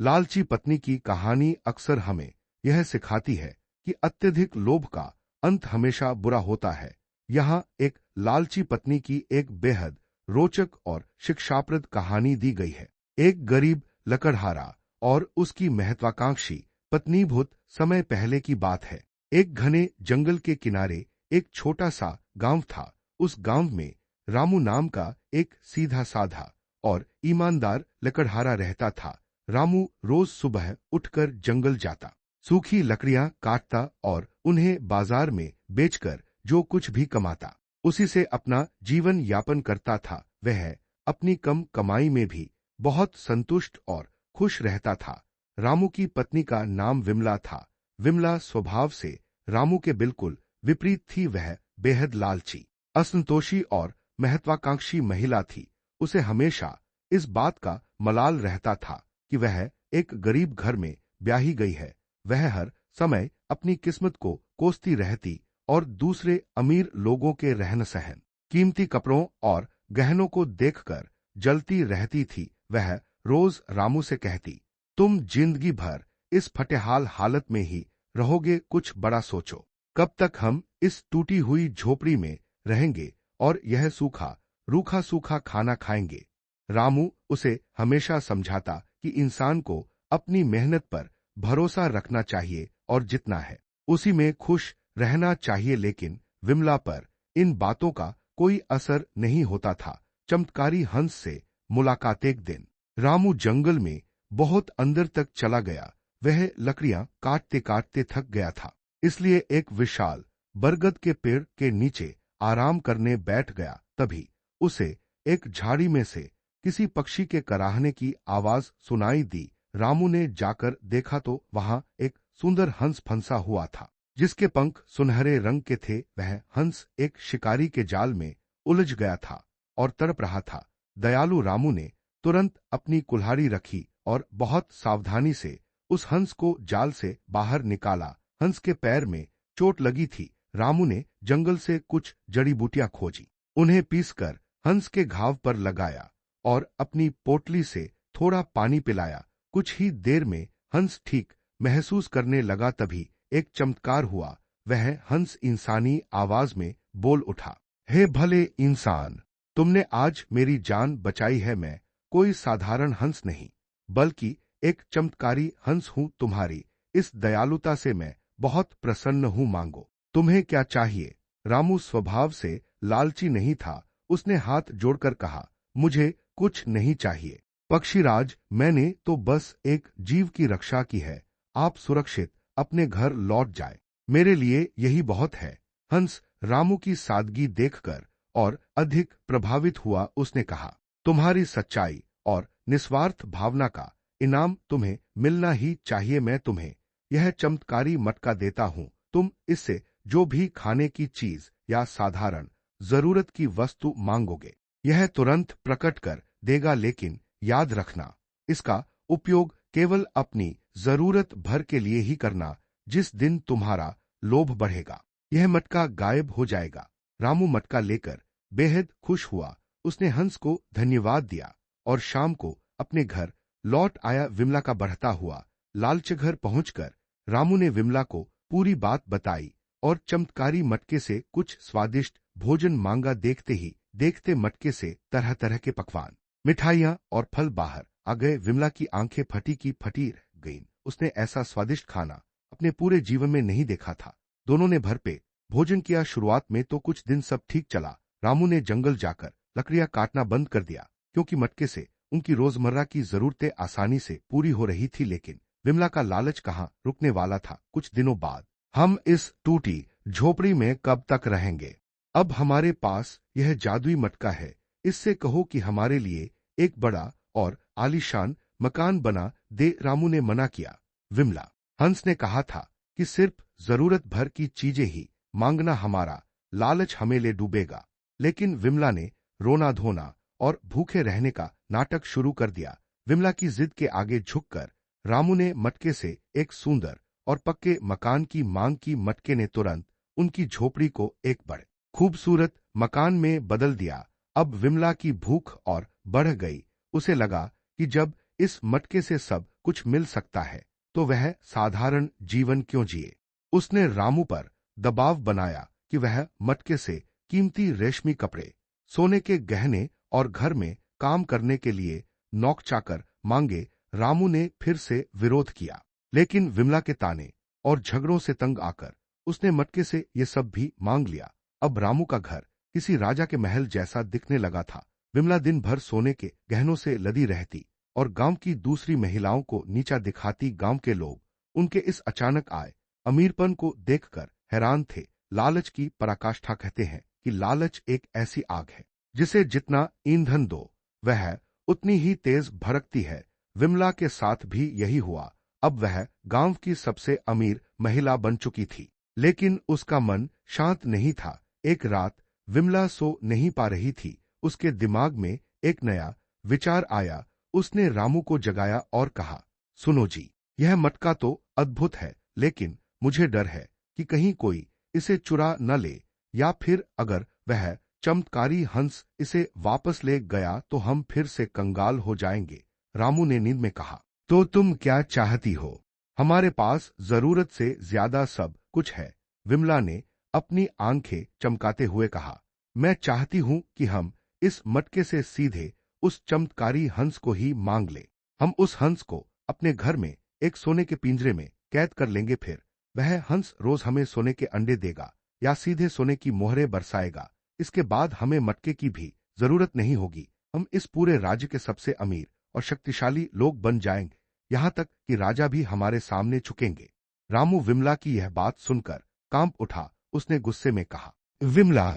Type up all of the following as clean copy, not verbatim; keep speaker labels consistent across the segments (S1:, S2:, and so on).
S1: लालची पत्नी की कहानी अक्सर हमें यह सिखाती है कि अत्यधिक लोभ का अंत हमेशा बुरा होता है। यहाँ एक लालची पत्नी की एक बेहद रोचक और शिक्षाप्रद कहानी दी गई है। एक गरीब लकड़हारा और उसकी महत्वाकांक्षी पत्नी। बहुत समय पहले की बात है। एक घने जंगल के किनारे एक छोटा सा गांव था। उस गांव में रामू नाम का एक सीधा साधा और ईमानदार लकड़हारा रहता था। रामू रोज सुबह उठकर जंगल जाता, सूखी लकड़ियां काटता और उन्हें बाजार में बेचकर जो कुछ भी कमाता, उसी से अपना जीवन यापन करता था। वह अपनी कम कमाई में भी बहुत संतुष्ट और खुश रहता था। रामू की पत्नी का नाम विमला था। विमला स्वभाव से रामू के बिल्कुल विपरीत थी। वह बेहद लालची, असंतोषी और महत्वाकांक्षी महिला थी। उसे हमेशा इस बात का मलाल रहता था कि वह एक गरीब घर में ब्याही गई है। वह हर समय अपनी किस्मत को कोसती रहती और दूसरे अमीर लोगों के रहन सहन, कीमती कपड़ों और गहनों को देखकर जलती रहती थी। वह रोज रामू से कहती, तुम जिंदगी भर इस फटेहाल हालत में ही रहोगे, कुछ बड़ा सोचो। कब तक हम इस टूटी हुई झोपड़ी में रहेंगे और यह रूखा सूखा खाना खाएंगे। रामू उसे हमेशा समझाता कि इंसान को अपनी मेहनत पर भरोसा रखना चाहिए और जितना है उसी में खुश रहना चाहिए। लेकिन विमला पर इन बातों का कोई असर नहीं होता था। चमत्कारी हंस से मुलाकात। एक दिन रामू जंगल में बहुत अंदर तक चला गया। वह लकड़ियां काटते काटते थक गया था, इसलिए एक विशाल बरगद के पेड़ के नीचे आराम करने बैठ गया। तभी उसे एक झाड़ी में से किसी पक्षी के कराहने की आवाज सुनाई दी। रामू ने जाकर देखा तो वहां एक सुंदर हंस फंसा हुआ था, जिसके पंख सुनहरे रंग के थे। वह हंस एक शिकारी के जाल में उलझ गया था और तड़प रहा था। दयालु रामू ने तुरंत अपनी कुल्हाड़ी रखी और बहुत सावधानी से उस हंस को जाल से बाहर निकाला। हंस के पैर में चोट लगी थी। रामू ने जंगल से कुछ जड़ी बूटियां खोजी, उन्हें पीसकर हंस के घाव पर लगाया और अपनी पोटली से थोड़ा पानी पिलाया। कुछ ही देर में हंस ठीक महसूस करने लगा। तभी एक चमत्कार हुआ। वह हंस इंसानी आवाज में बोल उठा, हे भले इंसान, तुमने आज मेरी जान बचाई है। मैं कोई साधारण हंस नहीं, बल्कि एक चमत्कारी हंस हूं। तुम्हारी इस दयालुता से मैं बहुत प्रसन्न हूं। मांगो, तुम्हें क्या चाहिए। रामू स्वभाव से लालची नहीं था। उसने हाथ जोड़कर कहा, मुझे कुछ नहीं चाहिए पक्षीराज, मैंने तो बस एक जीव की रक्षा की है। आप सुरक्षित अपने घर लौट जाए, मेरे लिए यही बहुत है। हंस रामू की सादगी देखकर और अधिक प्रभावित हुआ। उसने कहा, तुम्हारी सच्चाई और निस्वार्थ भावना का इनाम तुम्हें मिलना ही चाहिए। मैं तुम्हें यह चमत्कारी मटका देता हूं। तुम इससे जो भी खाने की चीज या साधारण जरूरत की वस्तु मांगोगे, यह तुरंत प्रकट कर देगा। लेकिन याद रखना, इसका उपयोग केवल अपनी जरूरत भर के लिए ही करना। जिस दिन तुम्हारा लोभ बढ़ेगा, यह मटका गायब हो जाएगा। रामू मटका लेकर बेहद खुश हुआ। उसने हंस को धन्यवाद दिया और शाम को अपने घर लौट आया। विमला का बढ़ता हुआ लालच घर पहुंचकर रामू ने विमला को पूरी बात बताई और चमत्कारी मटके से कुछ स्वादिष्ट भोजन मांगा। देखते ही देखते मटके से तरह तरह के पकवान, मिठाइयां और फल बाहर आ गए। विमला की आंखें फटी की फटी रह गईं। उसने ऐसा स्वादिष्ट खाना अपने पूरे जीवन में नहीं देखा था। दोनों ने भरपेट भोजन किया। शुरुआत में तो कुछ दिन सब ठीक चला। रामू ने जंगल जाकर लकड़ियां काटना बंद कर दिया, क्योंकि मटके से उनकी रोजमर्रा की जरूरतें आसानी से पूरी हो रही थी। लेकिन विमला का लालच कहाँ रुकने वाला था। कुछ दिनों बाद, हम इस टूटी झोपड़ी में कब तक रहेंगे। अब हमारे पास यह जादुई मटका है, इससे कहो कि हमारे लिए एक बड़ा और आलीशान मकान बना दे। रामू ने मना किया। विमला, हंस ने कहा था कि सिर्फ जरूरत भर की चीजें ही मांगना, हमारा लालच हमें ले डूबेगा। लेकिन विमला ने रोना धोना और भूखे रहने का नाटक शुरू कर दिया। विमला की जिद के आगे झुककर रामू ने मटके से एक सुंदर और पक्के मकान की मांग की। मटके ने तुरंत उनकी झोपड़ी को एक बड़े खूबसूरत मकान में बदल दिया। अब विमला की भूख और बढ़ गई। उसे लगा कि जब इस मटके से सब कुछ मिल सकता है तो वह साधारण जीवन क्यों जिए। उसने रामू पर दबाव बनाया कि वह मटके से कीमती रेशमी कपड़े, सोने के गहने और घर में काम करने के लिए नौकचाकर मांगे। रामू ने फिर से विरोध किया, लेकिन विमला के ताने और झगड़ों से तंग आकर उसने मटके से ये सब भी मांग लिया। अब रामू का घर किसी राजा के महल जैसा दिखने लगा था। विमला दिन भर सोने के गहनों से लदी रहती और गांव की दूसरी महिलाओं को नीचा दिखाती। गांव के लोग उनके इस अचानक आए अमीरपन को देखकर हैरान थे। लालच की पराकाष्ठा कहते हैं कि लालच एक ऐसी आग है जिसे जितना ईंधन दो वह उतनी ही तेज भड़कती है। विमला के साथ भी यही हुआ। अब वह गांव की सबसे अमीर महिला बन चुकी थी, लेकिन उसका मन शांत नहीं था। एक रात विमला सो नहीं पा रही थी। उसके दिमाग में एक नया विचार आया। उसने रामू को जगाया और कहा, सुनो जी, यह मटका तो अद्भुत है, लेकिन मुझे डर है कि कहीं कोई इसे चुरा न ले, या फिर अगर वह चमत्कारी हंस इसे वापस ले गया तो हम फिर से कंगाल हो जाएंगे। रामू ने नींद में कहा, तो तुम क्या चाहती हो? हमारे पास जरूरत से ज्यादा सब कुछ है। विमला ने अपनी आंखें चमकाते हुए कहा, मैं चाहती हूं कि हम इस मटके से सीधे उस चमत्कारी हंस को ही मांग ले। हम उस हंस को अपने घर में एक सोने के पिंजरे में कैद कर लेंगे। फिर वह हंस रोज हमें सोने के अंडे देगा या सीधे सोने की मोहरें बरसाएगा। इसके बाद हमें मटके की भी जरूरत नहीं होगी। हम इस पूरे राज्य के सबसे अमीर और शक्तिशाली लोग बन जाएंगे, यहां तक कि राजा भी हमारे सामने झुकेंगे। रामू विमला की यह बात सुनकर कांप उठा। उसने गुस्से में कहा, विमला,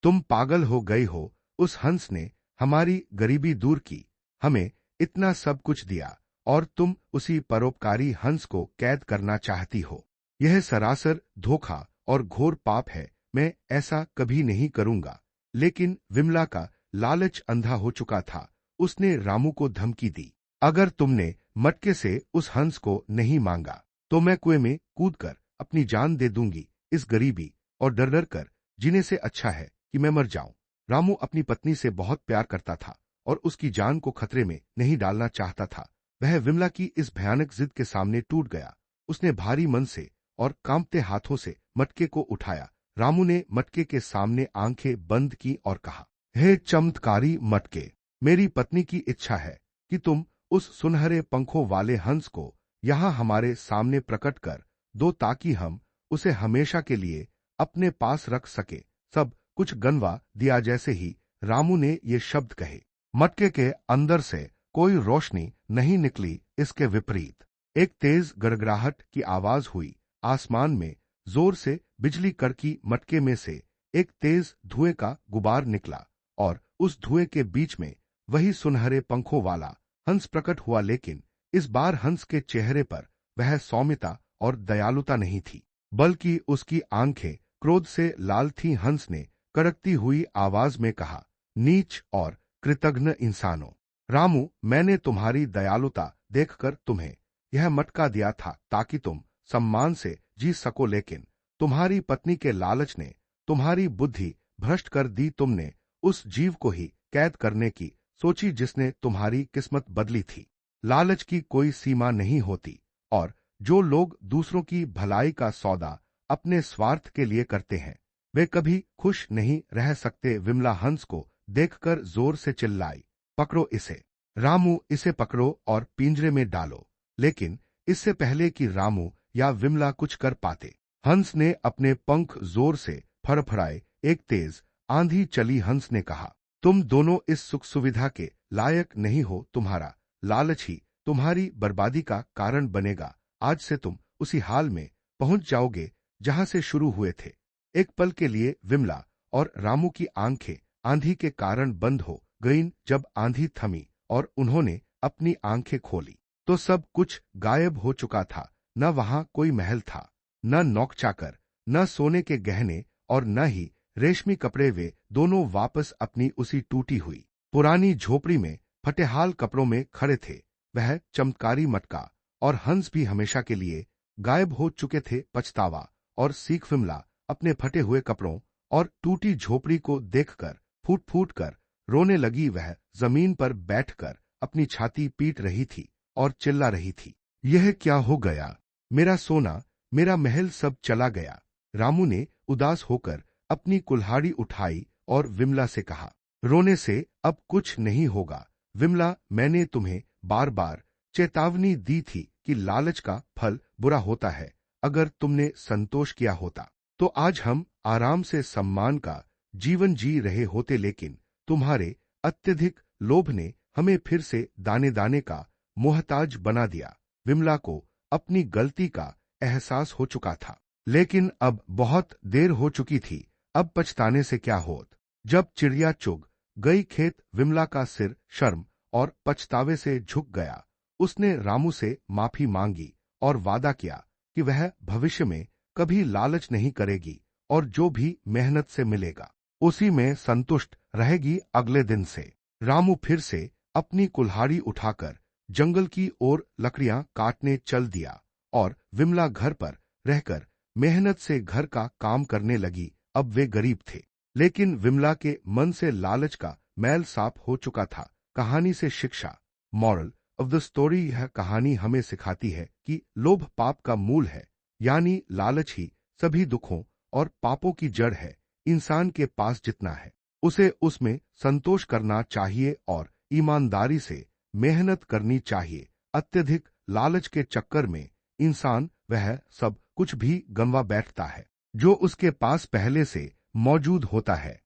S1: तुम पागल हो गई हो। उस हंस ने हमारी गरीबी दूर की, हमें इतना सब कुछ दिया, और तुम उसी परोपकारी हंस को कैद करना चाहती हो। यह सरासर धोखा और घोर पाप है। मैं ऐसा कभी नहीं करूंगा। लेकिन विमला का लालच अंधा हो चुका था। उसने रामू को धमकी दी, अगर तुमने मटके से उस हंस को नहीं मांगा तो मैं कुएं में कूदकर अपनी जान दे दूंगी। इस गरीबी और डर डर कर जीने से अच्छा है कि मैं मर जाऊं। रामू अपनी पत्नी से बहुत प्यार करता था और उसकी जान को खतरे में नहीं डालना चाहता था। वह विमला की इस भयानक जिद के सामने टूट गया। उसने भारी मन से और कांपते हाथों से मटके को उठाया। रामू ने मटके के सामने आंखें बंद की और कहा, हे चमत्कारी मटके, मेरी पत्नी की इच्छा है कि तुम उस सुनहरे पंखों वाले हंस को यहां हमारे सामने प्रकट कर दो, ताकि हम उसे हमेशा के लिए अपने पास रख सके। सब कुछ गनवा दिया। जैसे ही रामू ने ये शब्द कहे, मटके के अंदर से कोई रोशनी नहीं निकली। इसके विपरीत एक तेज गड़गड़ाहट की आवाज हुई। आसमान में जोर से बिजली कड़की। मटके में से एक तेज धुएं का गुबार निकला और उस धुएं के बीच में वही सुनहरे पंखों वाला हंस प्रकट हुआ। लेकिन इस बार हंस के चेहरे पर वह सौम्यता और दयालुता नहीं थी, बल्कि उसकी आंखें क्रोध से लाल थीं। हंस ने कड़कती हुई आवाज में कहा, नीच और कृतघ्न इंसानों, रामू, मैंने तुम्हारी दयालुता देखकर तुम्हें यह मटका दिया था ताकि तुम सम्मान से जी सको, लेकिन तुम्हारी पत्नी के लालच ने तुम्हारी बुद्धि भ्रष्ट कर दी। तुमने उस जीव को ही कैद करने की सोची जिसने तुम्हारी किस्मत बदली थी। लालच की कोई सीमा नहीं होती, और जो लोग दूसरों की भलाई का सौदा अपने स्वार्थ के लिए करते हैं वे कभी खुश नहीं रह सकते। विमला हंस को देखकर जोर से चिल्लाई, पकड़ो इसे। रामू, इसे पकड़ो और पिंजरे में डालो। लेकिन इससे पहले कि रामू या विमला कुछ कर पाते, हंस ने अपने पंख जोर से फड़फड़ाए। एक तेज आंधी चली। हंस ने कहा, तुम दोनों इस सुख सुविधा के लायक नहीं हो। तुम्हारा लालच ही तुम्हारी बर्बादी का कारण बनेगा। आज से तुम उसी हाल में पहुंच जाओगे जहां से शुरू हुए थे। एक पल के लिए विमला और रामू की आंखें आंधी के कारण बंद हो गईं। जब आंधी थमी और उन्होंने अपनी आंखें खोली तो सब कुछ गायब हो चुका था। न वहां कोई महल था, न नौकचाकर, न सोने के गहने और न ही रेशमी कपड़े। वे दोनों वापस अपनी उसी टूटी हुई पुरानी झोपड़ी में फटेहाल कपड़ों में खड़े थे। वह चमत्कारी मटका और हंस भी हमेशा के लिए गायब हो चुके थे। पछतावा और सीख। विमला अपने फटे हुए कपड़ों और टूटी झोपड़ी को देखकर फूट फूट कर रोने लगी। वह जमीन पर बैठकर अपनी छाती पीट रही थी और चिल्ला रही थी, यह क्या हो गया? मेरा सोना, मेरा महल सब चला गया। रामू ने उदास होकर अपनी कुल्हाड़ी उठाई और विमला से कहा, रोने से अब कुछ नहीं होगा। विमला, मैंने तुम्हें बार बार चेतावनी दी थी कि लालच का फल बुरा होता है। अगर तुमने संतोष किया होता तो आज हम आराम से सम्मान का जीवन जी रहे होते, लेकिन तुम्हारे अत्यधिक लोभ ने हमें फिर से दाने दाने का मोहताज बना दिया। विमला को अपनी गलती का एहसास हो चुका था, लेकिन अब बहुत देर हो चुकी थी। अब पछताने से क्या होत। जब चिड़िया चुग गई खेत, विमला का सिर शर्म और पछतावे से झुक गया। उसने रामू से माफी मांगी और वादा किया कि वह भविष्य में कभी लालच नहीं करेगी और जो भी मेहनत से मिलेगा उसी में संतुष्ट रहेगी। अगले दिन से रामू फिर से अपनी कुल्हाड़ी उठाकर जंगल की ओर लकड़ियां काटने चल दिया और विमला घर पर रहकर मेहनत से घर का काम करने लगी। अब वे गरीब थे, लेकिन विमला के मन से लालच का मैल साफ हो चुका था। कहानी से शिक्षा, मॉरल ऑफ द स्टोरी, यह कहानी हमें सिखाती है कि लोभ पाप का मूल है, यानी लालच ही सभी दुखों और पापों की जड़ है। इंसान के पास जितना है उसे उसमें संतोष करना चाहिए और ईमानदारी से मेहनत करनी चाहिए। अत्यधिक लालच के चक्कर में इंसान वह सब कुछ भी गंवा बैठता है जो उसके पास पहले से मौजूद होता है।